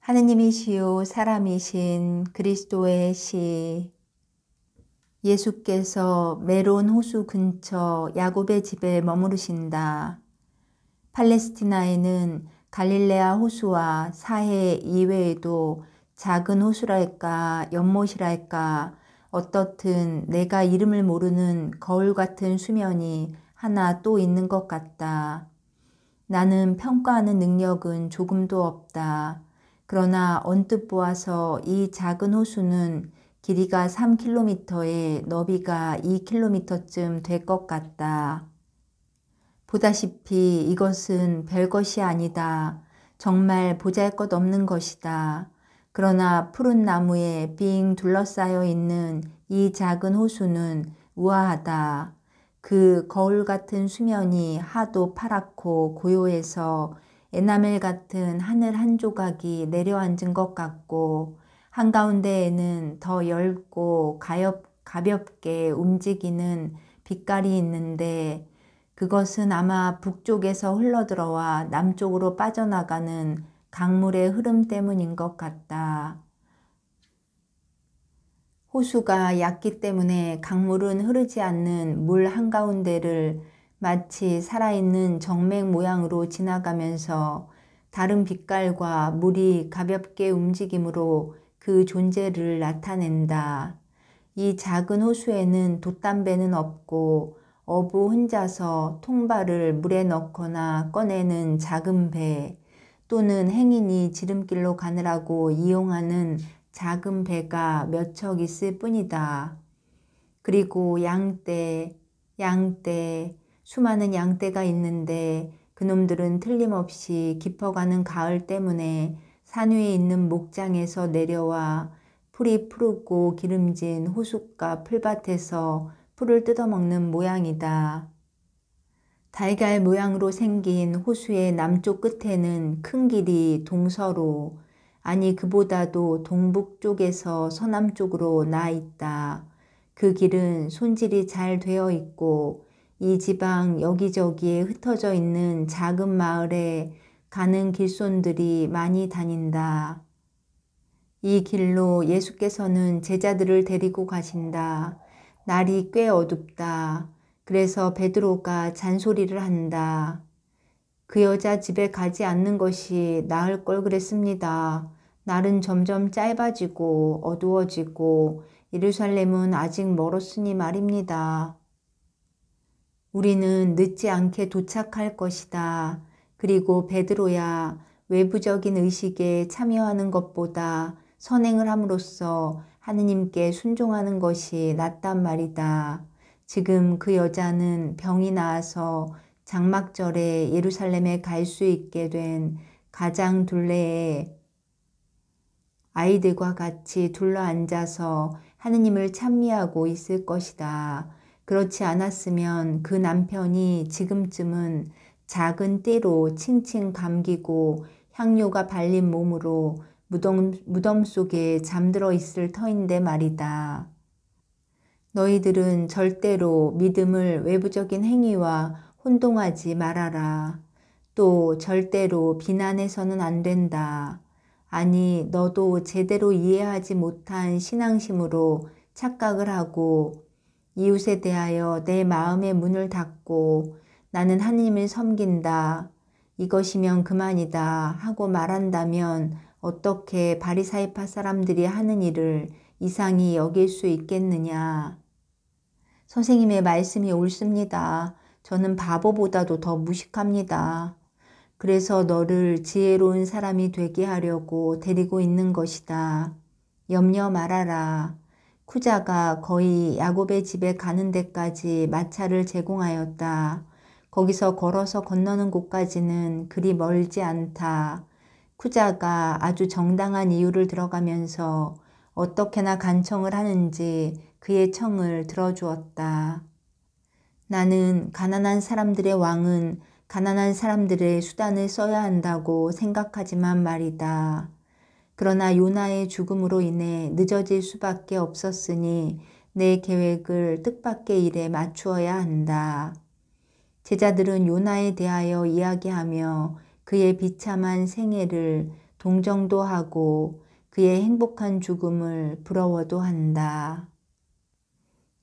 하느님이시요 사람이신 그리스도의 시. 예수께서 메론 호수 근처 야곱의 집에 머무르신다. 팔레스티나에는 갈릴레아 호수와 사해 이외에도 작은 호수랄까 연못이랄까 어떻든 내가 이름을 모르는 거울 같은 수면이 하나 또 있는 것 같다. 나는 평가하는 능력은 조금도 없다. 그러나 언뜻 보아서 이 작은 호수는 길이가 3km에 너비가 2km쯤 될 것 같다. 보다시피 이것은 별것이 아니다. 정말 보잘것없는 것이다. 그러나 푸른 나무에 빙 둘러싸여 있는 이 작은 호수는 우아하다. 그 거울 같은 수면이 하도 파랗고 고요해서 에나멜 같은 하늘 한 조각이 내려앉은 것 같고 한가운데에는 더 엷고 가볍게 움직이는 빛깔이 있는데 그것은 아마 북쪽에서 흘러들어와 남쪽으로 빠져나가는 강물의 흐름 때문인 것 같다. 호수가 얕기 때문에 강물은 흐르지 않는 물 한가운데를 마치 살아있는 정맥 모양으로 지나가면서 다른 빛깔과 물이 가볍게 움직임으로 그 존재를 나타낸다. 이 작은 호수에는 돛담배는 없고 어부 혼자서 통발을 물에 넣거나 꺼내는 작은 배 또는 행인이 지름길로 가느라고 이용하는 작은 배가 몇 척 있을 뿐이다. 그리고 양떼, 수많은 양떼가 있는데 그놈들은 틀림없이 깊어가는 가을 때문에 산 위에 있는 목장에서 내려와 풀이 푸르고 기름진 호숫가 풀밭에서 풀을 뜯어먹는 모양이다. 달걀 모양으로 생긴 호수의 남쪽 끝에는 큰 길이 동서로, 아니 그보다도 동북쪽에서 서남쪽으로 나 있다. 그 길은 손질이 잘 되어 있고 이 지방 여기저기에 흩어져 있는 작은 마을에 가는 길손들이 많이 다닌다. 이 길로 예수께서는 제자들을 데리고 가신다. 날이 꽤 어둡다. 그래서 베드로가 잔소리를 한다. 그 여자 집에 가지 않는 것이 나을 걸 그랬습니다. 날은 점점 짧아지고 어두워지고 예루살렘은 아직 멀었으니 말입니다. 우리는 늦지 않게 도착할 것이다. 그리고 베드로야, 외부적인 의식에 참여하는 것보다 선행을 함으로써 하느님께 순종하는 것이 낫단 말이다. 지금 그 여자는 병이 나아서 장막절에 예루살렘에 갈 수 있게 된 가장 둘레에 아이들과 같이 둘러앉아서 하느님을 찬미하고 있을 것이다. 그렇지 않았으면 그 남편이 지금쯤은 작은 띠로 칭칭 감기고 향료가 발린 몸으로 무덤 속에 잠들어 있을 터인데 말이다. 너희들은 절대로 믿음을 외부적인 행위와 혼동하지 말아라. 또 절대로 비난해서는 안 된다. 아니 너도 제대로 이해하지 못한 신앙심으로 착각을 하고 이웃에 대하여 내 마음의 문을 닫고 나는 하느님을 섬긴다. 이것이면 그만이다 하고 말한다면 어떻게 바리사이파 사람들이 하는 일을 이상히 여길 수 있겠느냐. 선생님의 말씀이 옳습니다. 저는 바보보다도 더 무식합니다. 그래서 너를 지혜로운 사람이 되게 하려고 데리고 있는 것이다. 염려 말아라. 쿠자가 거의 야곱의 집에 가는 데까지 마차를 제공하였다. 거기서 걸어서 건너는 곳까지는 그리 멀지 않다. 쿠자가 아주 정당한 이유를 들어가면서 어떻게나 간청을 하는지 그의 청을 들어주었다. 나는 가난한 사람들의 왕은 가난한 사람들의 수단을 써야 한다고 생각하지만 말이다. 그러나 요나의 죽음으로 인해 늦어질 수밖에 없었으니 내 계획을 뜻밖의 일에 맞추어야 한다. 제자들은 요나에 대하여 이야기하며 그의 비참한 생애를 동정도 하고 그의 행복한 죽음을 부러워도 한다.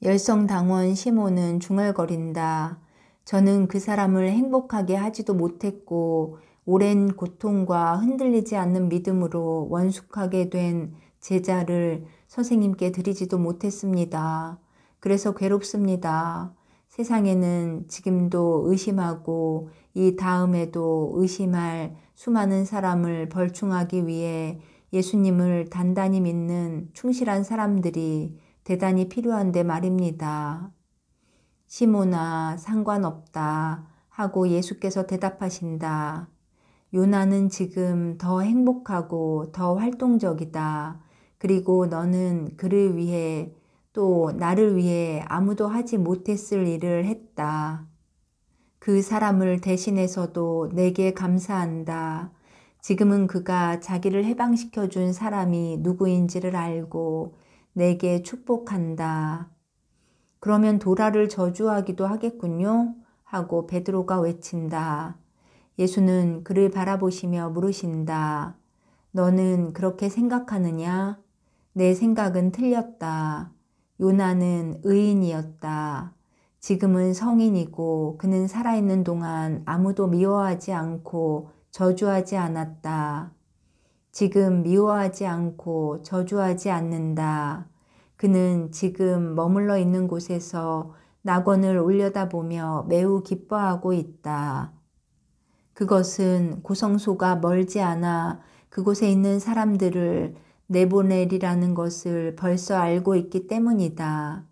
열성당원 시몬은 중얼거린다. 저는 그 사람을 행복하게 하지도 못했고 오랜 고통과 흔들리지 않는 믿음으로 원숙하게 된 제자를 선생님께 드리지도 못했습니다. 그래서 괴롭습니다. 세상에는 지금도 의심하고 이 다음에도 의심할 수많은 사람을 벌충하기 위해 예수님을 단단히 믿는 충실한 사람들이 대단히 필요한데 말입니다. 시몬아, 상관없다 하고 예수께서 대답하신다. 요나는 지금 더 행복하고 더 활동적이다. 그리고 너는 그를 위해 또 나를 위해 아무도 하지 못했을 일을 했다. 그 사람을 대신해서도 내게 감사한다. 지금은 그가 자기를 해방시켜 준 사람이 누구인지를 알고 내게 축복한다. 그러면 도라를 저주하기도 하겠군요. 하고 베드로가 외친다. 예수는 그를 바라보시며 물으신다. 너는 그렇게 생각하느냐? 내 생각은 틀렸다. 요나는 의인이었다. 지금은 성인이고 그는 살아있는 동안 아무도 미워하지 않고 저주하지 않았다. 지금 미워하지 않고 저주하지 않는다. 그는 지금 머물러 있는 곳에서 낙원을 올려다보며 매우 기뻐하고 있다. 그것은 고성소가 멀지 않아 그곳에 있는 사람들을 내보내리라는 것을 벌써 알고 있기 때문이다.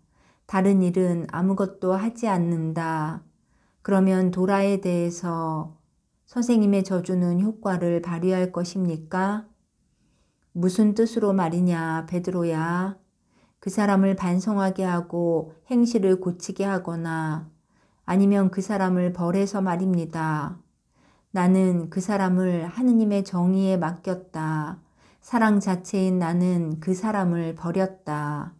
다른 일은 아무것도 하지 않는다. 그러면 도라에 대해서 선생님의 저주는 효과를 발휘할 것입니까? 무슨 뜻으로 말이냐, 베드로야. 그 사람을 반성하게 하고 행실을 고치게 하거나 아니면 그 사람을 벌해서 말입니다. 나는 그 사람을 하느님의 정의에 맡겼다. 사랑 자체인 나는 그 사람을 버렸다.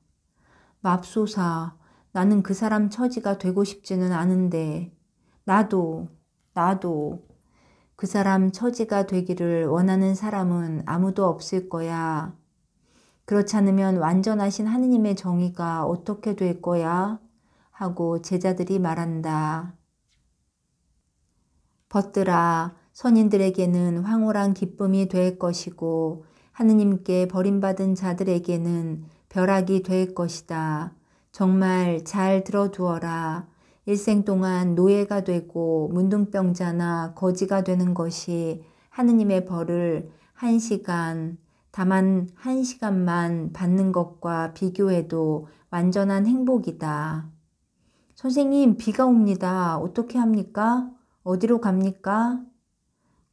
맙소사, 나는 그 사람 처지가 되고 싶지는 않은데 나도 그 사람 처지가 되기를 원하는 사람은 아무도 없을 거야. 그렇지 않으면 완전하신 하느님의 정의가 어떻게 될 거야? 하고 제자들이 말한다. 벗들아, 선인들에게는 황홀한 기쁨이 될 것이고 하느님께 버림받은 자들에게는 벼락이 될 것이다. 정말 잘 들어두어라. 일생 동안 노예가 되고 문둥병자나 거지가 되는 것이 하느님의 벌을 다만 한 시간만 받는 것과 비교해도 완전한 행복이다. 선생님, 비가 옵니다. 어떻게 합니까? 어디로 갑니까?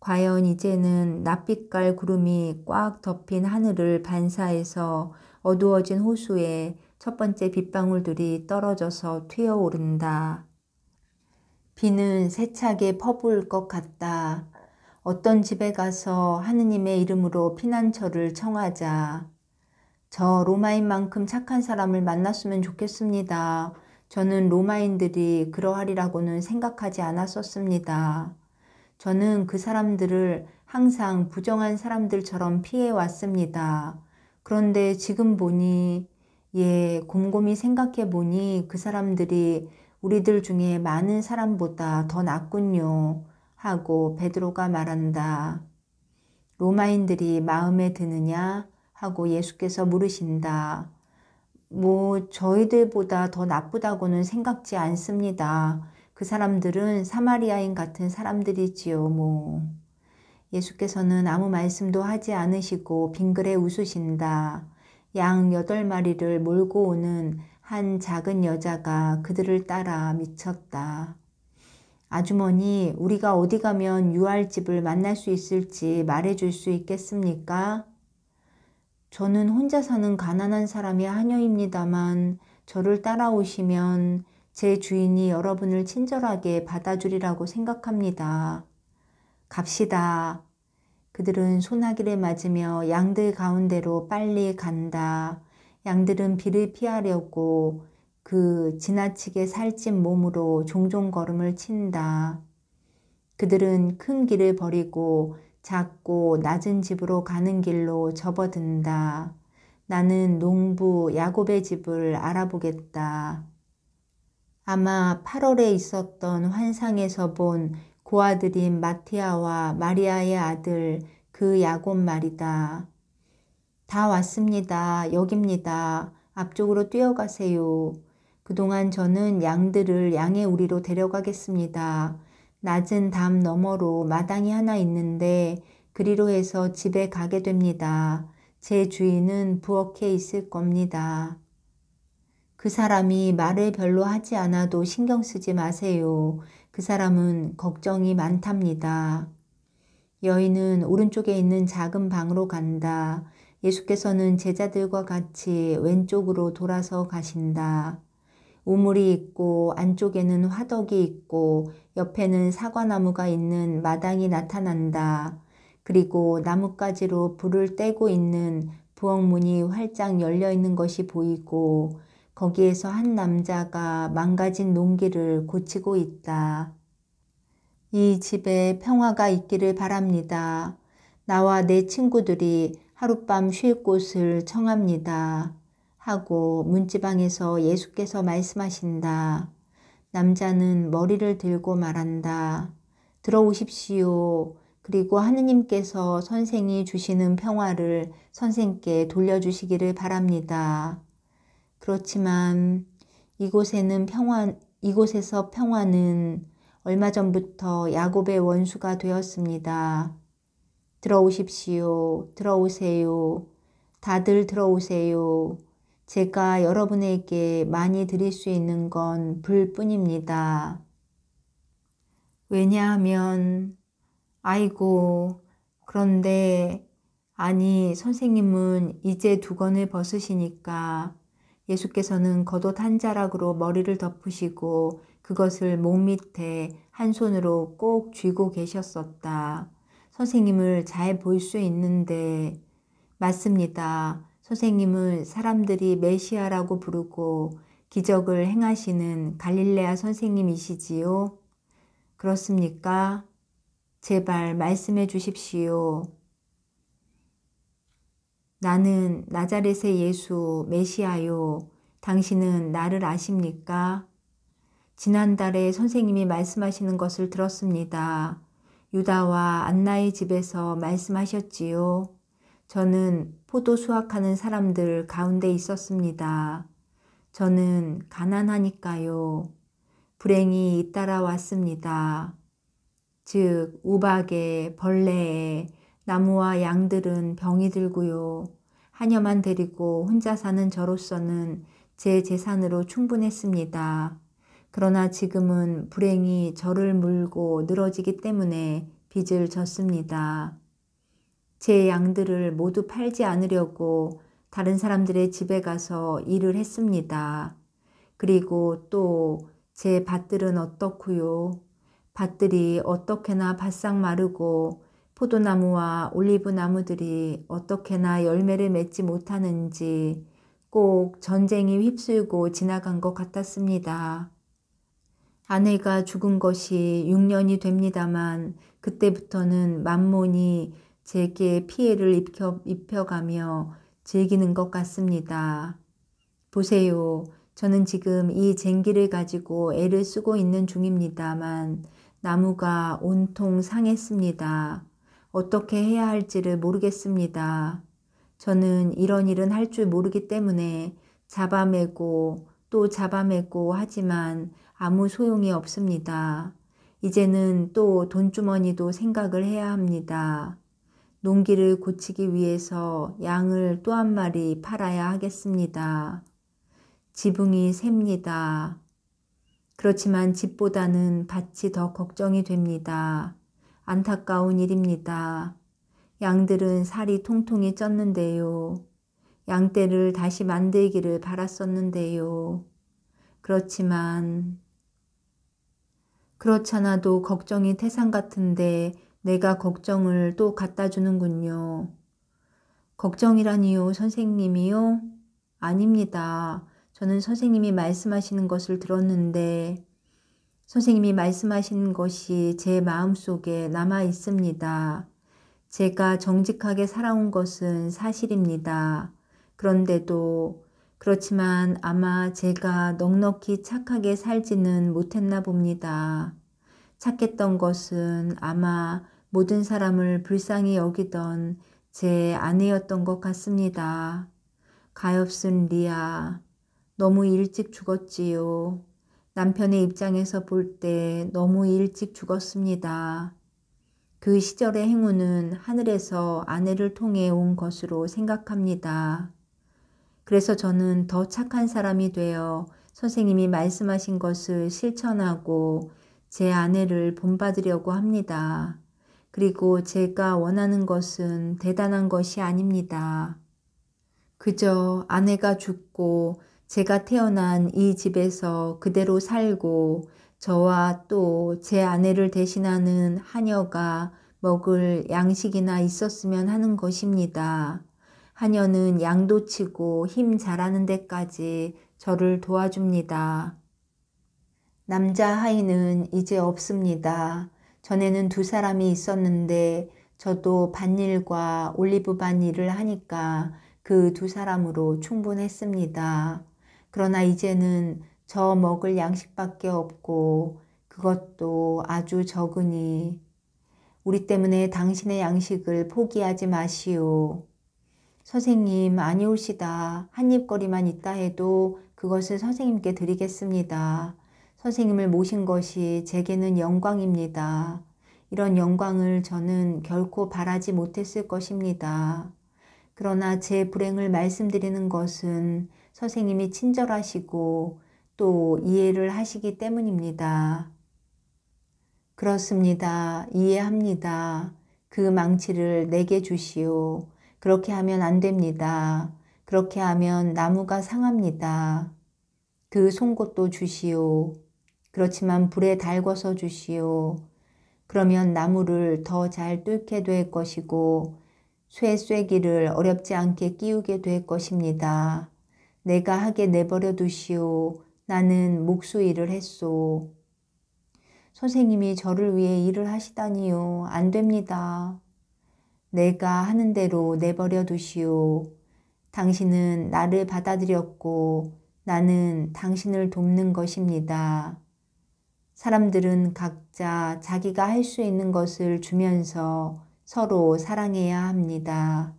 과연 이제는 낯빛깔 구름이 꽉 덮인 하늘을 반사해서 어두워진 호수에 첫 번째 빗방울들이 떨어져서 튀어오른다. 비는 세차게 퍼부을 것 같다. 어떤 집에 가서 하느님의 이름으로 피난처를 청하자. 저 로마인만큼 착한 사람을 만났으면 좋겠습니다. 저는 로마인들이 그러하리라고는 생각하지 않았었습니다. 저는 그 사람들을 항상 부정한 사람들처럼 피해왔습니다. 그런데 지금 보니, 곰곰이 생각해 보니 그 사람들이 우리들 중에 많은 사람보다 더 낫군요. 하고 베드로가 말한다. 로마인들이 마음에 드느냐? 하고 예수께서 물으신다. 저희들보다 더 나쁘다고는 생각지 않습니다. 그 사람들은 사마리아인 같은 사람들이지요, 예수께서는 아무 말씀도 하지 않으시고 빙그레 웃으신다. 양 8마리를 몰고 오는 한 작은 여자가 그들을 따라 미쳤다. 아주머니, 우리가 어디 가면 유알집을 만날 수 있을지 말해줄 수 있겠습니까? 저는 혼자 사는 가난한 사람이 하녀입니다만 저를 따라오시면 제 주인이 여러분을 친절하게 받아주리라고 생각합니다. 갑시다. 그들은 소나기를 맞으며 양들 가운데로 빨리 간다. 양들은 비를 피하려고 그 지나치게 살찐 몸으로 종종 걸음을 친다. 그들은 큰 길을 버리고 작고 낮은 집으로 가는 길로 접어든다. 나는 농부 야곱의 집을 알아보겠다. 아마 8월에 있었던 환상에서 본 고아들인 마티아와 마리아의 아들 그 야곱 말이다. 다 왔습니다. 여깁니다. 앞쪽으로 뛰어가세요. 그동안 저는 양들을 양의 우리로 데려가겠습니다. 낮은 담 너머로 마당이 하나 있는데 그리로 해서 집에 가게 됩니다. 제 주인은 부엌에 있을 겁니다. 그 사람이 말을 별로 하지 않아도 신경 쓰지 마세요. 그 사람은 걱정이 많답니다. 여인은 오른쪽에 있는 작은 방으로 간다. 예수께서는 제자들과 같이 왼쪽으로 돌아서 가신다. 우물이 있고 안쪽에는 화덕이 있고 옆에는 사과나무가 있는 마당이 나타난다. 그리고 나뭇가지로 불을 떼고 있는 부엌문이 활짝 열려 있는 것이 보이고 거기에서 한 남자가 망가진 농기를 고치고 있다. 이 집에 평화가 있기를 바랍니다. 나와 내 친구들이 하룻밤 쉴 곳을 청합니다. 하고 문지방에서 예수께서 말씀하신다. 남자는 머리를 들고 말한다. 들어오십시오. 그리고 하느님께서 선생이 주시는 평화를 선생께 돌려주시기를 바랍니다. 그렇지만 이곳에서 평화는 얼마 전부터 야곱의 원수가 되었습니다. 들어오십시오. 들어오세요. 다들 들어오세요. 제가 여러분에게 많이 드릴 수 있는 건 불뿐입니다. 왜냐하면 아이고 그런데 아니 선생님은 이제 두건을 벗으시니까 예수께서는 겉옷 한 자락으로 머리를 덮으시고 그것을 몸 밑에 한 손으로 꼭 쥐고 계셨었다. 선생님을 잘 볼 수 있는데 맞습니다. 선생님은 사람들이 메시아라고 부르고 기적을 행하시는 갈릴레아 선생님이시지요? 그렇습니까? 제발 말씀해 주십시오. 나는 나자렛의 예수 메시아요. 당신은 나를 아십니까? 지난달에 선생님이 말씀하시는 것을 들었습니다. 유다와 안나의 집에서 말씀하셨지요. 저는 포도 수확하는 사람들 가운데 있었습니다. 저는 가난하니까요. 불행이 잇따라 왔습니다. 즉 우박에 벌레에 나무와 양들은 병이 들고요. 하녀만 데리고 혼자 사는 저로서는 제 재산으로 충분했습니다. 그러나 지금은 불행이 저를 물고 늘어지기 때문에 빚을 졌습니다. 제 양들을 모두 팔지 않으려고 다른 사람들의 집에 가서 일을 했습니다. 그리고 또 제 밭들은 어떻고요? 밭들이 어떻게나 바싹 마르고 포도나무와 올리브 나무들이 어떻게나 열매를 맺지 못하는지 꼭 전쟁이 휩쓸고 지나간 것 같았습니다. 아내가 죽은 것이 6년이 됩니다만 그때부터는 만몬이 제게 피해를 입혀가며 즐기는 것 같습니다. 보세요. 저는 지금 이 쟁기를 가지고 애를 쓰고 있는 중입니다만 나무가 온통 상했습니다. 어떻게 해야 할지를 모르겠습니다. 저는 이런 일은 할 줄 모르기 때문에 잡아매고 또 잡아매고 하지만 아무 소용이 없습니다. 이제는 또 돈주머니도 생각을 해야 합니다. 농기를 고치기 위해서 양을 또 한 마리 팔아야 하겠습니다. 지붕이 셉니다. 그렇지만 집보다는 밭이 더 걱정이 됩니다. 안타까운 일입니다. 양들은 살이 통통이 쪘는데요. 양떼를 다시 만들기를 바랐었는데요. 그렇잖아도 걱정이 태산 같은데 내가 걱정을 또 갖다 주는군요. 걱정이라니요, 선생님이요? 아닙니다. 저는 선생님이 말씀하시는 것을 들었는데 선생님이 말씀하시는 것이 제 마음속에 남아 있습니다. 제가 정직하게 살아온 것은 사실입니다. 그렇지만 아마 제가 넉넉히 착하게 살지는 못했나 봅니다. 착했던 것은 아마 모든 사람을 불쌍히 여기던 제 아내였던 것 같습니다. 가엾은 리아, 너무 일찍 죽었지요. 남편의 입장에서 볼 때 너무 일찍 죽었습니다. 그 시절의 행운은 하늘에서 아내를 통해 온 것으로 생각합니다. 그래서 저는 더 착한 사람이 되어 선생님이 말씀하신 것을 실천하고 제 아내를 본받으려고 합니다. 그리고 제가 원하는 것은 대단한 것이 아닙니다. 그저 아내가 죽고 제가 태어난 이 집에서 그대로 살고 저와 또 제 아내를 대신하는 하녀가 먹을 양식이나 있었으면 하는 것입니다. 하녀는 양도 치고 힘 잘하는 데까지 저를 도와줍니다. 남자 하인은 이제 없습니다. 전에는 2사람이 있었는데 저도 밭일과 올리브반 일을 하니까 그 2사람으로 충분했습니다. 그러나 이제는 저 먹을 양식밖에 없고 그것도 아주 적으니 우리 때문에 당신의 양식을 포기하지 마시오. 선생님 아니올시다. 한입거리만 있다 해도 그것을 선생님께 드리겠습니다. 선생님을 모신 것이 제게는 영광입니다. 이런 영광을 저는 결코 바라지 못했을 것입니다. 그러나 제 불행을 말씀드리는 것은 선생님이 친절하시고 또 이해를 하시기 때문입니다. 그렇습니다. 이해합니다. 그 망치를 내게 주시오. 그렇게 하면 안 됩니다. 그렇게 하면 나무가 상합니다. 그 송곳도 주시오. 그렇지만 불에 달궈서 주시오. 그러면 나무를 더 잘 뚫게 될 것이고 쇠기를 어렵지 않게 끼우게 될 것입니다. 내가 하게 내버려 두시오. 나는 목수일을 했소. 선생님이 저를 위해 일을 하시다니요. 안 됩니다. 내가 하는 대로 내버려 두시오. 당신은 나를 받아들였고 나는 당신을 돕는 것입니다. 사람들은 각자 자기가 할 수 있는 것을 주면서 서로 사랑해야 합니다.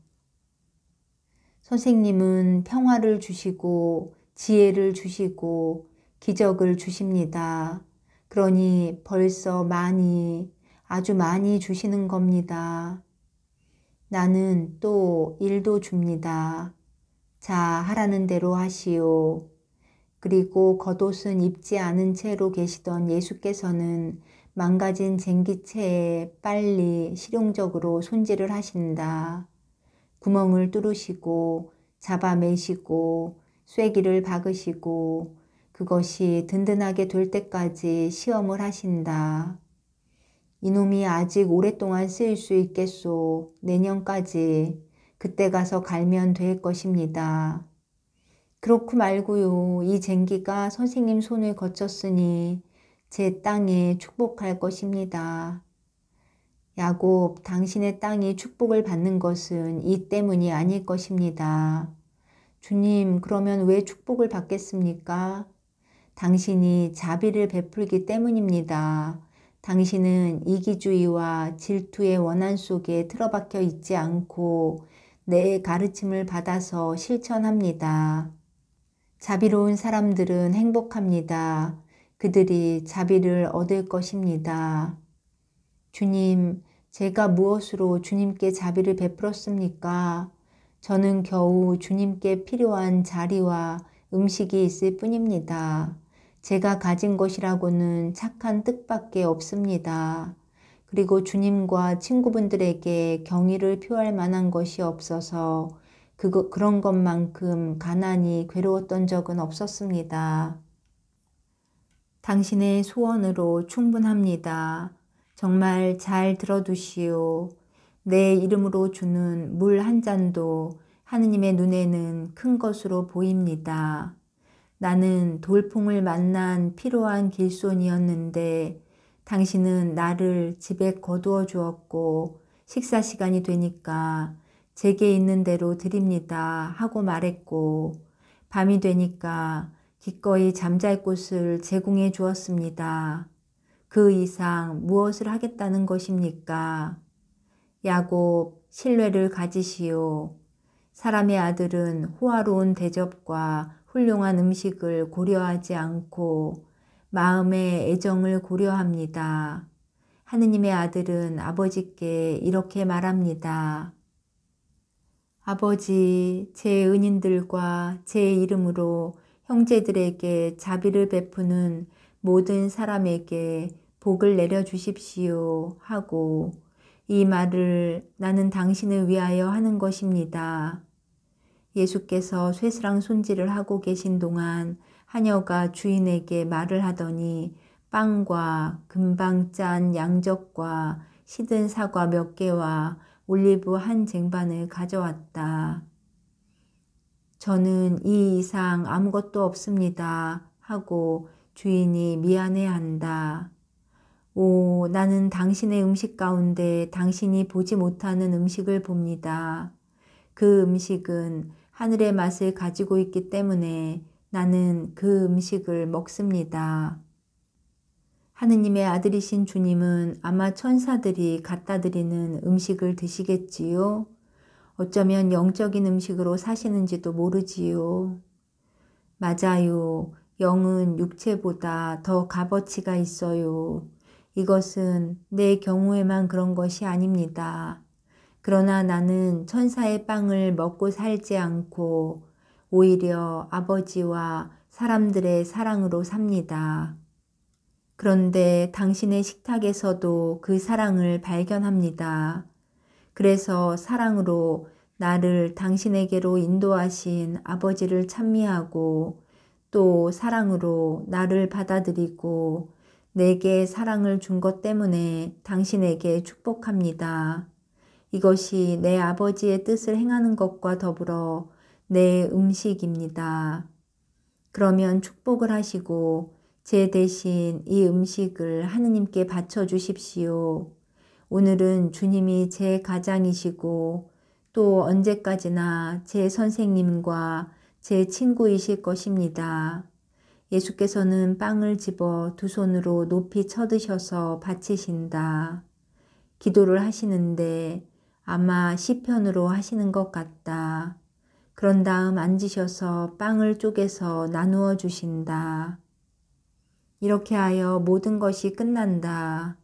선생님은 평화를 주시고 지혜를 주시고 기적을 주십니다. 그러니 벌써 많이, 아주 많이 주시는 겁니다. 나는 또 일도 줍니다. 자, 하라는 대로 하시오. 그리고 겉옷은 입지 않은 채로 계시던 예수께서는 망가진 쟁기채에 빨리 실용적으로 손질을 하신다. 구멍을 뚫으시고 잡아매시고 쐐기를 박으시고 그것이 든든하게 될 때까지 시험을 하신다. 이놈이 아직 오랫동안 쓰일 수 있겠소. 내년까지. 그때 가서 갈면 될 것입니다. 그렇고 말고요. 이 쟁기가 선생님 손을 거쳤으니 제 땅에 축복할 것입니다. 야곱, 당신의 땅이 축복을 받는 것은 이 때문이 아닐 것입니다. 주님, 그러면 왜 축복을 받겠습니까? 당신이 자비를 베풀기 때문입니다. 당신은 이기주의와 질투의 원한 속에 틀어박혀 있지 않고 내 가르침을 받아서 실천합니다. 자비로운 사람들은 행복합니다. 그들이 자비를 얻을 것입니다. 주님, 제가 무엇으로 주님께 자비를 베풀었습니까? 저는 겨우 주님께 필요한 자리와 음식이 있을 뿐입니다. 제가 가진 것이라고는 착한 뜻밖에 없습니다. 그리고 주님과 친구분들에게 경의를 표할 만한 것이 없어서 그런 것만큼 가난이 괴로웠던 적은 없었습니다. 당신의 소원으로 충분합니다. 정말 잘 들어두시오. 내 이름으로 주는 물 한 잔도 하느님의 눈에는 큰 것으로 보입니다. 나는 돌풍을 만난 피로한 길손이었는데 당신은 나를 집에 거두어 주었고 식사 시간이 되니까 제게 있는 대로 드립니다 하고 말했고, 밤이 되니까 기꺼이 잠잘 곳을 제공해 주었습니다. 그 이상 무엇을 하겠다는 것입니까? 야곱, 신뢰를 가지시오. 사람의 아들은 호화로운 대접과 훌륭한 음식을 고려하지 않고 마음의 애정을 고려합니다. 하느님의 아들은 아버지께 이렇게 말합니다. 아버지, 제 은인들과 제 이름으로 형제들에게 자비를 베푸는 모든 사람에게 복을 내려주십시오 하고, 이 말을 나는 당신을 위하여 하는 것입니다. 예수께서 쇠스랑 손질을 하고 계신 동안 하녀가 주인에게 말을 하더니 빵과 금방 짠 양젓과 시든 사과 몇 개와 올리브 한 쟁반을 가져왔다. 저는 이 이상 아무것도 없습니다 하고 주인이 미안해한다. 오, 나는 당신의 음식 가운데 당신이 보지 못하는 음식을 봅니다. 그 음식은 하늘의 맛을 가지고 있기 때문에 나는 그 음식을 먹습니다. 하느님의 아들이신 주님은 아마 천사들이 갖다 드리는 음식을 드시겠지요? 어쩌면 영적인 음식으로 사시는지도 모르지요. 맞아요. 영은 육체보다 더 값어치가 있어요. 이것은 내 경우에만 그런 것이 아닙니다. 그러나 나는 천사의 빵을 먹고 살지 않고 오히려 아버지와 사람들의 사랑으로 삽니다. 그런데 당신의 식탁에서도 그 사랑을 발견합니다. 그래서 사랑으로 나를 당신에게로 인도하신 아버지를 찬미하고 또 사랑으로 나를 받아들이고 내게 사랑을 준 것 때문에 당신에게 축복합니다. 이것이 내 아버지의 뜻을 행하는 것과 더불어 내 음식입니다. 그러면 축복을 하시고 제 대신 이 음식을 하느님께 바쳐 주십시오. 오늘은 주님이 제 가장이시고 또 언제까지나 제 선생님과 제 친구이실 것입니다. 예수께서는 빵을 집어 두 손으로 높이 쳐드셔서 바치신다. 기도를 하시는데 아마 시편으로 하시는 것 같다. 그런 다음 앉으셔서 빵을 쪼개서 나누어 주신다. 이렇게 하여 모든 것이 끝난다.